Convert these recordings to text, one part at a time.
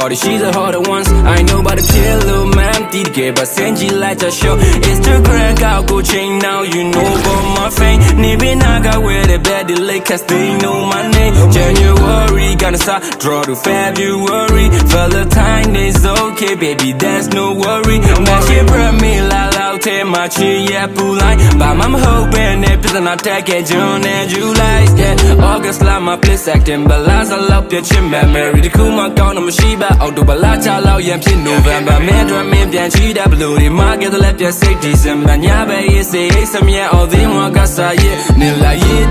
party, she's the harder ones. I know about the pillow, man, did get but send you like a show. Instagram, got go chain now, you know about my fame. Maybe I got where the bed, the lake, cause they know my name. January, gonna start, draw to February. Valentine's okay, baby, there's no worry. Now she brought me la la, take my chi, yeah, pull line. But I'm hoping it doesn't attack it, June and July. Yeah, August, like my place acting, but last I love your chin, man. Married the cool, my count, I'm a Shiba, out to Balacha, lao, yeah, November, man, drum in, yeah, she that blue, the market, left your say December, yeah, baby, say, some yeah, all the one got say, yeah, Nilla, yeah,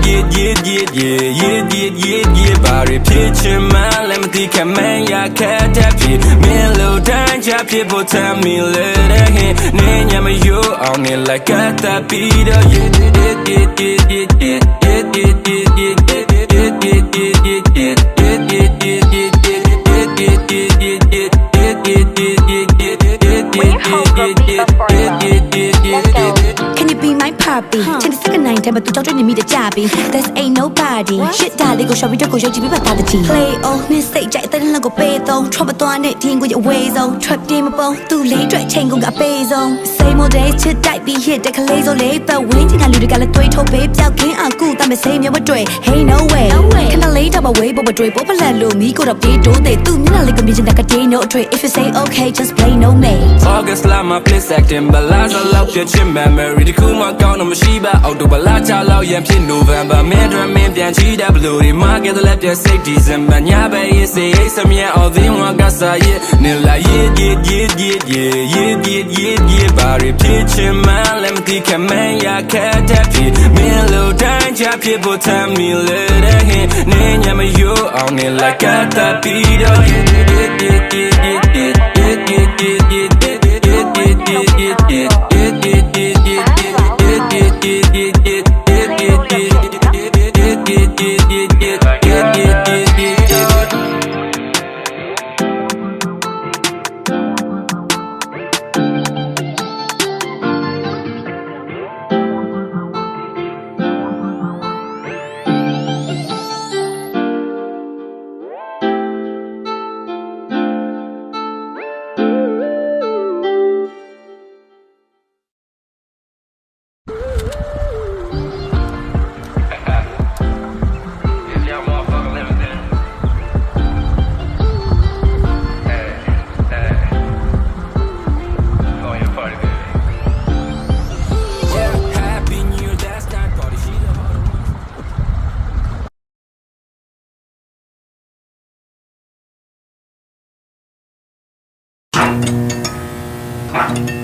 body pitching, man, let me think, man, yeah, cat, happy, me, low time, job, people tell me, let it hit, name, you on it like a tapita, Can you be my puppy? Change the second night, but tu children me the jabby. There's ain't nobody. Shit, darling, go shop, go show you about the tea. Play oh, miss say jack, then go pay though. Trouble to an 18 with your ways oh. Trap game about too late, drag chain go got pays on. Same old days, chit tight be hit, the calays or late, but waiting, I lose the gala toy to babe, out king and cool, I'm the same, you're a dray. Hey, no way. Can I lay up away, but dray, but let low me go up day, don't they? Do me like a vision like a day, no tray. If you say okay, just play no mate. August, like my place acting, but last I love your chin, man, married the cool, my count, I'm a Shiba, out to Balacha, lao, yeah, November, man, drum in, yeah, she that blue, the market, left your say December, yeah, baby, say, some yeah, all the one got say, yeah, Nilla, yeah, body pitching, man, let me think, man, yeah, cat, happy, me, low time, job, people tell me, let it hit, name, you on it like a tapita, Come on.